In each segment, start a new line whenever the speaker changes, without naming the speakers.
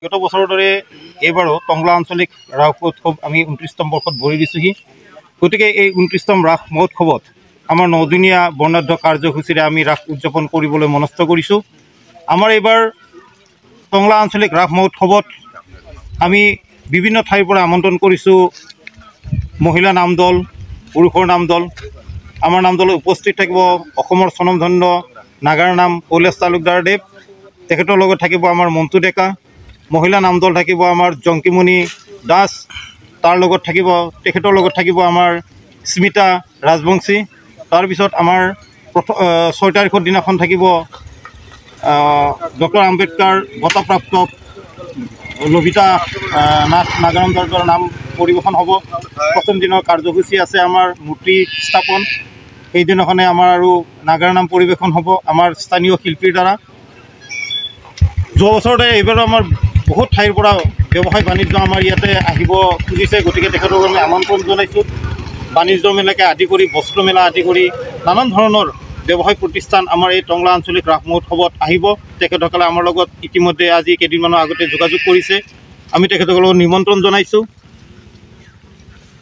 গত বছৰৰ দৰে এইবাৰো টংলা আঞ্চলিক ৰাস মহোৎসৱ আমি 29তম বৰ্ষত ভৰি দিছোঁহি। গতিকে এই 29তম ৰাস মহোৎসৱত আমাৰ 9দিনীয়া বৰ্ণাঢ্য কাৰ্যসূচীৰে আমি ৰাস উদযাপন কৰিবলৈ মনস্থ কৰিছোঁ। আমাৰ এইবাৰ টংলা আঞ্চলিক ৰাস মহোৎসৱত আমি বিভিন্ন ঠাইৰ পৰা আমন্ত্ৰণ কৰিছোঁ মহিলা নাম দল, পুৰুষৰ নাম দল। আমাৰ নাম দলত উপস্থিত থাকিব অসমৰ স্বনামধন্য নাগাৰ নাম কৈলাশ তালুকদাৰদেৱ, তেখেতৰ লগত থাকিব আমাৰ মন্টু ডেকা। মহিলা নাম দল থাকিব আমাৰ জংকিমণি দাস, তেখেতৰ লগত থাকিব আমাৰ স্মিতা ৰাজবংশী। তাৰপিছত আমাৰ 6 তাৰিখৰ দিনাখন থাকিব ডক্টৰ আম্বেদকাৰ বঁটাপ্ৰাপ্ত লভিতা নাথ নাগাৰাম দাসৰ নাম পৰিৱেশন হ'ব। প্ৰথম দিনৰ কাৰ্যসূচী আছে আমাৰ মূৰ্তি স্থাপন। সেইদিনাখনে আমাৰ আৰু নাগাৰ নাম পৰিৱেশন হ'ব আমাৰ স্থানীয় শিল্পীৰ দ্বাৰা। যোৱা বছৰতে এইবাৰ আমাৰ বহুত ঠাইৰ পৰা ব্যৱসায় বাণিজ্য আমাৰ ইয়াতে আহিব খুজিছে। গতিকে তেখেতক আমি আমন্ত্ৰণ জনাইছোঁ। বাণিজ্য মেলাকে আদি কৰি বস্ত্ৰ মেলা আদি কৰি নানান ধৰণৰ ব্যৱসায় প্ৰতিষ্ঠান আমাৰ এই টংলা আঞ্চলিক ৰাস মহোৎসৱত আহিব। তেখেতসকলে আমাৰ লগত ইতিমধ্যে আজি কেইদিনমানৰ আগতে যোগাযোগ কৰিছে। আমি তেখেতসকলক নিমন্ত্ৰণ জনাইছোঁ।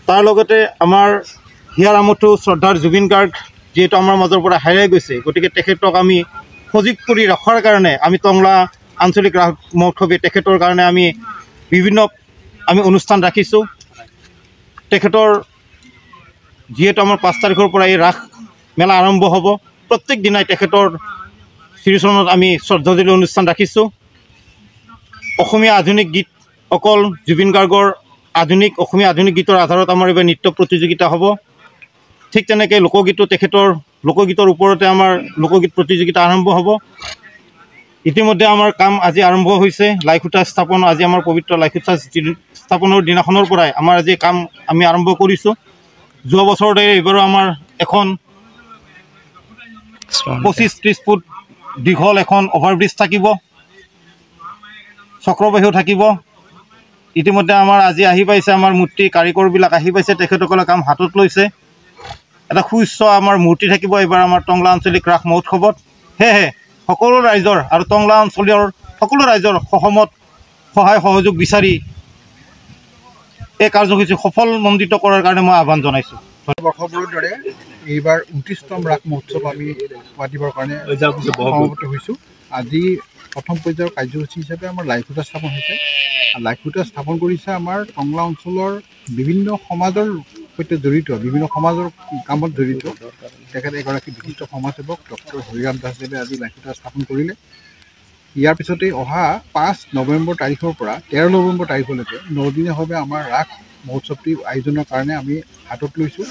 তাৰ লগতে আমাৰ হিয়াৰ আমঠু শ্ৰদ্ধাৰ জুবিন গাৰ্গ যিহেতু আমাৰ মাজৰ পৰা হেৰাই গৈছে, গতিকে তেখেতক আমি সজীৱ কৰি ৰখাৰ কাৰণে আমি টংলা আঞ্চলিক ৰাস মহোৎসৱে তেখেতৰ কাৰণে আমি বিভিন্ন অনুষ্ঠান ৰাখিছোঁ। তেখেতৰ যিহেতু আমাৰ 5 তাৰিখৰ পৰা এই ৰাস মেলা আৰম্ভ হ'ব, প্ৰত্যেক দিনাই তেখেতৰ শ্ৰীচৰণত আমি শ্ৰদ্ধাঞ্জলি অনুষ্ঠান ৰাখিছোঁ। অসমীয়া আধুনিক গীত অকল জুবিন গাৰ্গৰ অসমীয়া আধুনিক গীতৰ আধাৰত আমাৰ এইবাৰ নৃত্য প্ৰতিযোগিতা হ'ব। ঠিক তেনেকৈ লোকগীতো তেখেতৰ লোকগীতৰ ওপৰতে আমাৰ লোকগীত প্ৰতিযোগিতা আৰম্ভ হ'ব। ইতিমধ্যে আমাৰ কাম আজি আৰম্ভ হৈছে। লাইখুটা স্থাপন আজি আমাৰ পবিত্ৰ লাইখুটা স্থাপনৰ দিনাখনৰ পৰাই আমাৰ আজি কাম আমি আৰম্ভ কৰিছোঁ। যোৱা বছৰতে এইবাৰো আমাৰ এখন 25-30 ফুট দীঘল এখন অভাৰব্ৰিজ থাকিব, চক্ৰবাহীও থাকিব। ইতিমধ্যে আমাৰ আজি আহি পাইছে, আমাৰ মূৰ্তি কাৰিকৰবিলাক আহি পাইছে, তেখেতসকলে কাম হাতত লৈছে। এটা সুউচ্চ আমাৰ মূৰ্তি থাকিব এইবাৰ আমাৰ টংলা আঞ্চলিক ৰাস মহোৎসৱত। সেয়েহে সকলো ৰাইজৰ আৰু টংলা অঞ্চলৰ সকলো ৰাইজৰ সহমত সহায় সহযোগ বিচাৰি এই কাৰ্যসূচী সফলমণ্ডিত কৰাৰ কাৰণে মই আহ্বান জনাইছোঁ।
বৰ্ষবোৰৰ দৰে এইবাৰ 29তম ৰাস মহোৎসৱ আমি পাতিবৰ কাৰণে সমবেত হৈছোঁ। আজি প্ৰথম পৰ্যায়ৰ কাৰ্যসূচী হিচাপে আমাৰ লাইখুটা স্থাপন হৈছে। লাইখুটা স্থাপন কৰিছে আমাৰ টংলা অঞ্চলৰ বিভিন্ন সমাজৰ সৈতে জড়িত, বিভিন্ন সমাজৰ কামত জড়িত তেখেত এগৰাকী বিশিষ্ট সমাজসেৱক ডক্টৰ হৰিৰাম দাসদেৱে আজি লাইখুটা স্থাপন কৰিলে। ইয়াৰ পিছতে অহা 5 নৱেম্বৰ তাৰিখৰ পৰা 13 নৱেম্বৰ তাৰিখলৈকে 9দিনীয়াভাৱে আমাৰ ৰাস মহোৎসৱটি আয়োজনৰ কাৰণে আমি হাতত লৈছোঁ।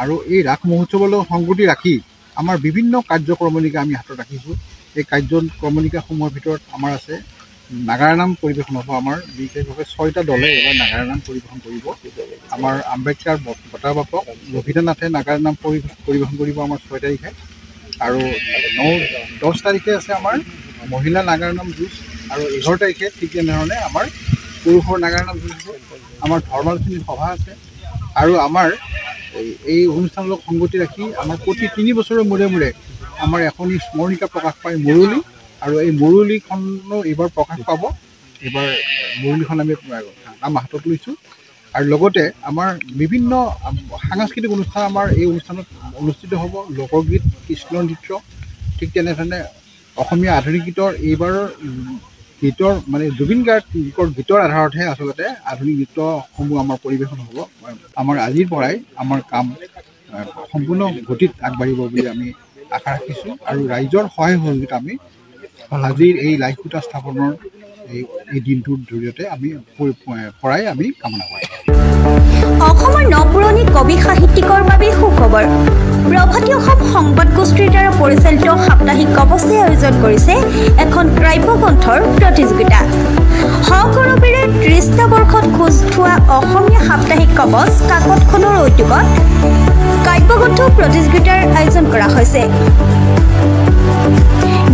আৰু এই ৰাস মহোৎসৱৰ লগত সংগতি ৰাখি আমাৰ বিভিন্ন কাৰ্যক্ৰমণিকা আমি হাতত ৰাখিছোঁ। এই কাৰ্যক্ৰমণিকাসমূহৰ ভিতৰত আমাৰ আছে নাগাৰা নাম পৰিৱেশন হ'ব। আমাৰ বিশেষভাৱে 6টা দলে এইবাৰ নাগাৰা নাম পৰিৱেশন কৰিব। আমাৰ আম্বেদকাৰ বঁটাপ্ৰাপ্ত লভিতা নাথে নাগাৰা নাম পৰিৱেশন কৰিব আমাৰ 6 তাৰিখে। আৰু 10 তাৰিখে আছে আমাৰ মহিলা নাগাৰা নাম যুঁজ, আৰু 11 তাৰিখে ঠিক তেনেধৰণে আমাৰ পুৰুষৰ নাগাৰা নাম যুঁজ হ'ব। আমাৰ ধৰ্মালোচনী সভা আছে। আৰু আমাৰ এই অনুষ্ঠানৰ লগত সংগতি ৰাখি আমাৰ প্ৰতি 3 বছৰৰ মূৰে মূৰে আমাৰ এখনি স্মৰণিকা প্ৰকাশ পায় মুৰলী, আৰু এই মুৰলীখনো এইবাৰ প্ৰকাশ পাব। এইবাৰ মুৰলীখন আমি নাম হাতত লৈছোঁ। আৰু লগতে আমাৰ বিভিন্ন সাংস্কৃতিক অনুষ্ঠান আমাৰ এই অনুষ্ঠানত অনুষ্ঠিত হ'ব। লোকগীত, কৃষ্ণ নৃত্য, ঠিক তেনেধৰণে অসমীয়া আধুনিক গীতৰ এইবাৰৰ গীতৰ মানে জুবিন গাৰ্গৰ গীতৰ আধাৰতহে আচলতে আধুনিক নৃত্যসমূহ আমাৰ পৰিৱেশন হ'ব। আমাৰ আজিৰ পৰাই আমাৰ কাম সম্পূৰ্ণ গতিত আগবাঢ়িব বুলি আমি আশা ৰাখিছোঁ। আৰু ৰাইজৰ সহায় সহযোগিতা আমি আজিৰ এই লাইখুটা স্থাপনৰ এই দিনটোৰ জৰিয়তে পৰাই আমি কামনা কৰিম।
অসমৰ নপুৰণি কবি সাহিত্যিকৰ বাবে সুখবৰ। প্ৰভাতী অসম সংবাদ গোষ্ঠীৰ দ্বাৰা পৰিচালিত সাপ্তাহিক কবচে আয়োজন কৰিছে এখন কাব্যগ্ৰন্থৰ প্ৰতিযোগিতা। সগৌৰৱেৰে 30টা বৰ্ষত খোজ থোৱা অসমীয়া সাপ্তাহিক কবচ কাকতখনৰ উদ্যোগত কাব্যগ্ৰন্থ প্ৰতিযোগিতাৰ আয়োজন কৰা হৈছে।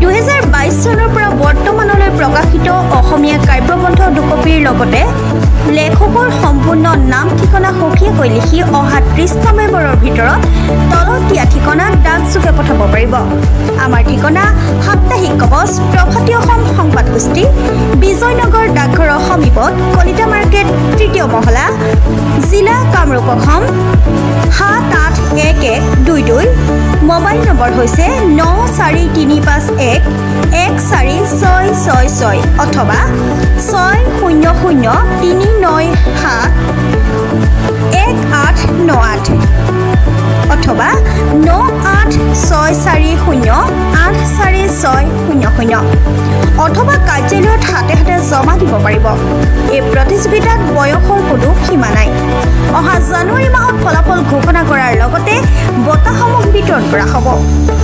2022 চনৰ পৰা বৰ্তমানলৈ প্ৰকাশিত অসমীয়া কাব্যগ্ৰন্থ দুকপিৰ লগতে লেখকৰ সম্পূৰ্ণ নাম ঠিকনা সঠিককৈ লিখি অহা 30 নৱেম্বৰৰ ভিতৰত তলত দিয়া ঠিকনাত ডাকযোগে পঠাব পাৰিব। আমাৰ ঠিকনা সাপ্তাহিক কবচ প্ৰভাতী অসম সংবাদ গোষ্ঠী বিজয়নগৰ ডাকঘৰৰ সমীপত কলিতা মাৰ্কেট 3য় মহলা জিলা কামৰূপ অসম 781122 মোবাইল নম্বৰ হৈছে 9435114666 অথবা 6003971898 অথবা 9864084600 অথবা কাৰ্যালয়ত হাতে হাতে জমা দিব পাৰিব। এই প্ৰতিযোগিতাত বয়সৰ কোনো সীমা নাই। অহা জানুৱাৰী মাহত ফলাফল ঘোষণা কৰাৰ লগতে বঁটাসমূহ বিতৰণ কৰা হ'ব।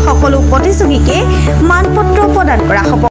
সকলো প্ৰতিযোগীকে মানপত্ৰ প্ৰদান কৰা হ'ব।